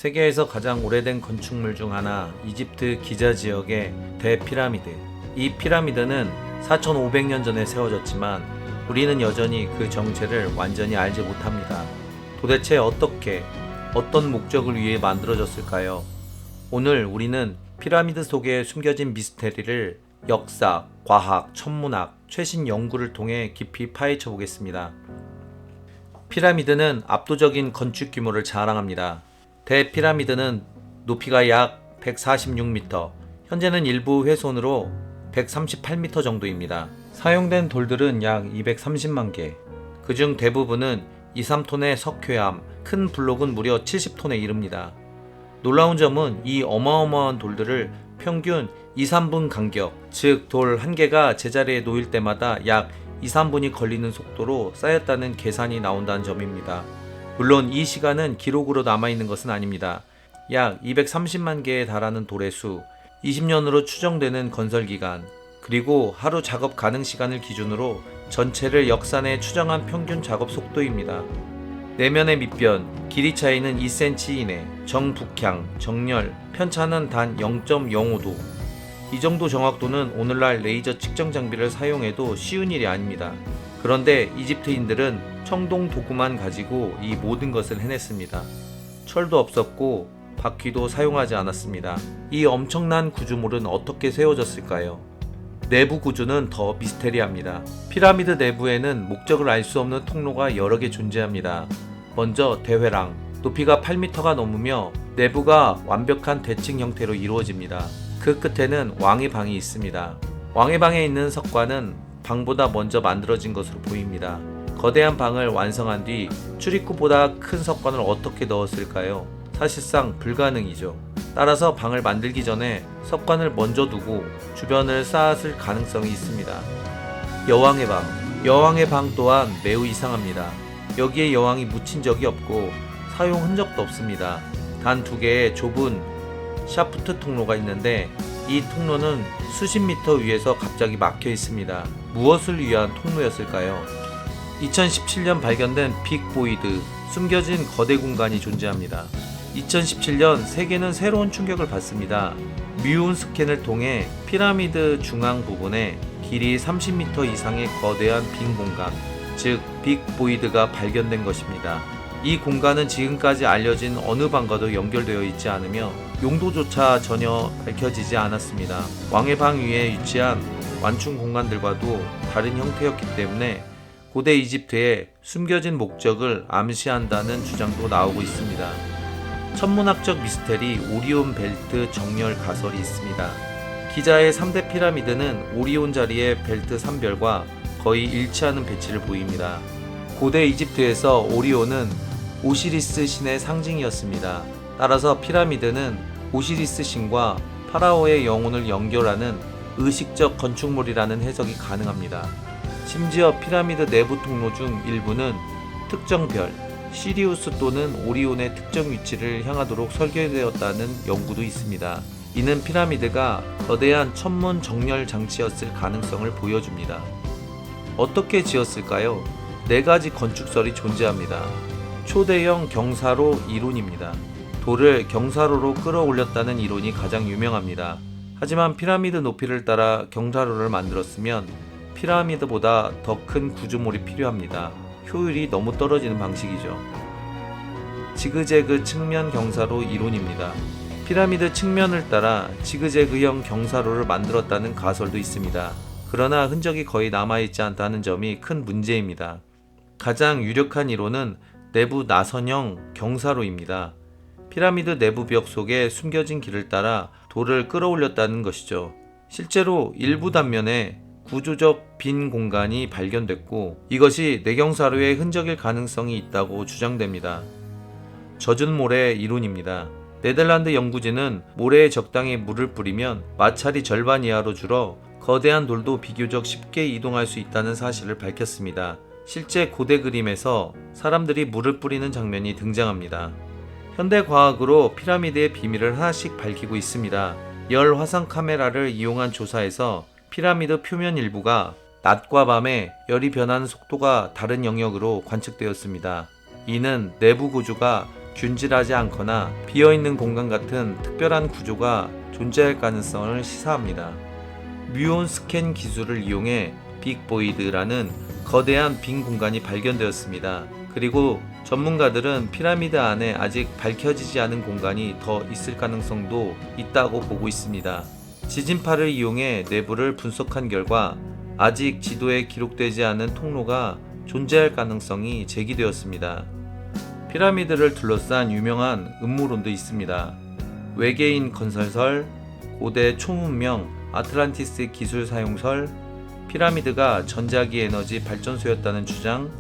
세계에서 가장 오래된 건축물 중 하나, 이집트 기자 지역의 대피라미드. 이 피라미드는 4,500년 전에 세워졌지만 우리는 여전히 그 정체를 완전히 알지 못합니다. 도대체 어떻게, 어떤 목적을 위해 만들어졌을까요? 오늘 우리는 피라미드 속에 숨겨진 미스테리를 역사, 과학, 천문학, 최신 연구를 통해 깊이 파헤쳐 보겠습니다. 피라미드는 압도적인 건축 규모를 자랑합니다. 대피라미드는 높이가 약 146m, 현재는 일부 훼손으로 138m 정도입니다. 사용된 돌들은 약 230만 개, 그중 대부분은 2-3톤의 석회암, 큰 블록은 무려 70톤에 이릅니다. 놀라운 점은 이 어마어마한 돌들을 평균 2-3분 간격, 즉 돌 한 개가 제자리에 놓일 때마다 약 2-3분이 걸리는 속도로 쌓였다는 계산이 나온다는 점입니다. 물론 이 시간은 기록으로 남아있는 것은 아닙니다. 약 230만 개에 달하는 돌의 수, 20년으로 추정되는 건설 기간, 그리고 하루 작업 가능 시간을 기준으로 전체를 역산해 추정한 평균 작업 속도입니다. 내면의 밑변, 길이 차이는 2cm 이내, 정북향, 정렬, 편차는 단 0.05도. 이 정도 정확도는 오늘날 레이저 측정 장비를 사용해도 쉬운 일이 아닙니다. 그런데 이집트인들은 청동 도구만 가지고 이 모든 것을 해냈습니다. 철도 없었고 바퀴도 사용하지 않았습니다. 이 엄청난 구조물은 어떻게 세워졌을까요? 내부 구조는 더 미스테리합니다. 피라미드 내부에는 목적을 알 수 없는 통로가 여러 개 존재합니다. 먼저 대회랑, 높이가 8m가 넘으며 내부가 완벽한 대칭 형태로 이루어집니다. 그 끝에는 왕의 방이 있습니다. 왕의 방에 있는 석관은 방보다 먼저 만들어진 것으로 보입니다. 거대한 방을 완성한 뒤 출입구보다 큰 석관을 어떻게 넣었을까요? 사실상 불가능이죠. 따라서 방을 만들기 전에 석관을 먼저 두고 주변을 쌓았을 가능성이 있습니다. 여왕의 방. 여왕의 방 또한 매우 이상합니다. 여기에 여왕이 묻힌 적이 없고 사용 흔적도 없습니다. 단 2개의 좁은 샤프트 통로가 있는데 이 통로는 수십 미터 위에서 갑자기 막혀 있습니다. 무엇을 위한 통로였을까요? 2017년 발견된 빅 보이드, 숨겨진 거대 공간이 존재합니다. 2017년 세계는 새로운 충격을 받습니다. 뮤온 스캔을 통해 피라미드 중앙 부분에 길이 30m 이상의 거대한 빈 공간, 즉 빅 보이드가 발견된 것입니다. 이 공간은 지금까지 알려진 어느 방과도 연결되어 있지 않으며 용도조차 전혀 밝혀지지 않았습니다. 왕의 방 위에 위치한 완충 공간들과도 다른 형태였기 때문에 고대 이집트의 숨겨진 목적을 암시한다는 주장도 나오고 있습니다. 천문학적 미스테리 오리온 벨트 정렬 가설이 있습니다. 기자의 3대 피라미드는 오리온 자리의 벨트 3별과 거의 일치하는 배치를 보입니다. 고대 이집트에서 오리온은 오시리스 신의 상징이었습니다. 따라서 피라미드는 오시리스 신과 파라오의 영혼을 연결하는 의식적 건축물이라는 해석이 가능합니다. 심지어 피라미드 내부 통로 중 일부는 특정 별, 시리우스 또는 오리온의 특정 위치를 향하도록 설계되었다는 연구도 있습니다. 이는 피라미드가 거대한 천문 정렬 장치였을 가능성을 보여줍니다. 어떻게 지었을까요? 4가지 건축설이 존재합니다. 초대형 경사로 이론입니다. 돌을 경사로로 끌어올렸다는 이론이 가장 유명합니다. 하지만 피라미드 높이를 따라 경사로를 만들었으면 피라미드보다 더 큰 구조물이 필요합니다. 효율이 너무 떨어지는 방식이죠. 지그재그 측면 경사로 이론입니다. 피라미드 측면을 따라 지그재그형 경사로를 만들었다는 가설도 있습니다. 그러나 흔적이 거의 남아있지 않다는 점이 큰 문제입니다. 가장 유력한 이론은 내부 나선형 경사로입니다. 피라미드 내부 벽 속에 숨겨진 길을 따라 돌을 끌어올렸다는 것이죠. 실제로 일부 단면에 구조적 빈 공간이 발견됐고 이것이 내경사로의 흔적일 가능성이 있다고 주장됩니다. 젖은 모래 이론입니다. 네덜란드 연구진은 모래에 적당히 물을 뿌리면 마찰이 절반 이하로 줄어 거대한 돌도 비교적 쉽게 이동할 수 있다는 사실을 밝혔습니다. 실제 고대 그림에서 사람들이 물을 뿌리는 장면이 등장합니다. 현대 과학으로 피라미드의 비밀을 하나씩 밝히고 있습니다. 열 화상 카메라를 이용한 조사에서 피라미드 표면 일부가 낮과 밤에 열이 변하는 속도가 다른 영역으로 관측되었습니다. 이는 내부 구조가 균질하지 않거나 비어있는 공간 같은 특별한 구조가 존재할 가능성을 시사합니다. 뮤온 스캔 기술을 이용해 빅보이드라는 거대한 빈 공간이 발견되었습니다. 그리고 전문가들은 피라미드 안에 아직 밝혀지지 않은 공간이 더 있을 가능성도 있다고 보고 있습니다. 지진파를 이용해 내부를 분석한 결과 아직 지도에 기록되지 않은 통로가 존재할 가능성이 제기되었습니다. 피라미드를 둘러싼 유명한 음모론도 있습니다. 외계인 건설설, 고대 초문명, 아틀란티스 기술 사용설, 피라미드가 전자기 에너지 발전소였다는 주장,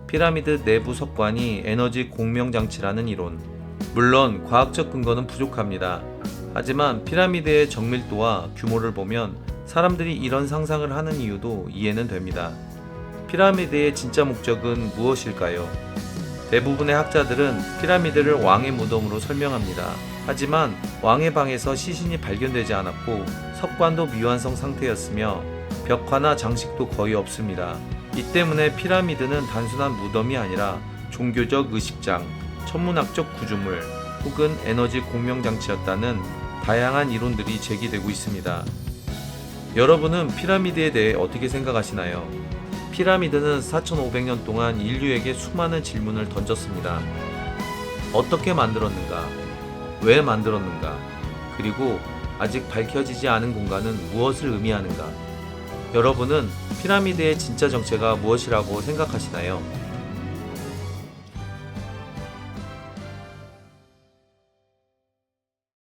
피라미드 내부 석관이 에너지 공명 장치라는 이론. 물론 과학적 근거는 부족합니다. 하지만 피라미드의 정밀도와 규모를 보면 사람들이 이런 상상을 하는 이유도 이해는 됩니다. 피라미드의 진짜 목적은 무엇일까요? 대부분의 학자들은 피라미드를 왕의 무덤으로 설명합니다. 하지만 왕의 방에서 시신이 발견되지 않았고 석관도 미완성 상태였으며 벽화나 장식도 거의 없습니다. 이 때문에 피라미드는 단순한 무덤이 아니라 종교적 의식장, 천문학적 구조물 혹은 에너지 공명장치였다는 다양한 이론들이 제기되고 있습니다. 여러분은 피라미드에 대해 어떻게 생각하시나요? 피라미드는 4,500년 동안 인류에게 수많은 질문을 던졌습니다. 어떻게 만들었는가? 왜 만들었는가? 그리고 아직 밝혀지지 않은 공간은 무엇을 의미하는가? 여러분은 피라미드의 진짜 정체가 무엇이라고 생각하시나요?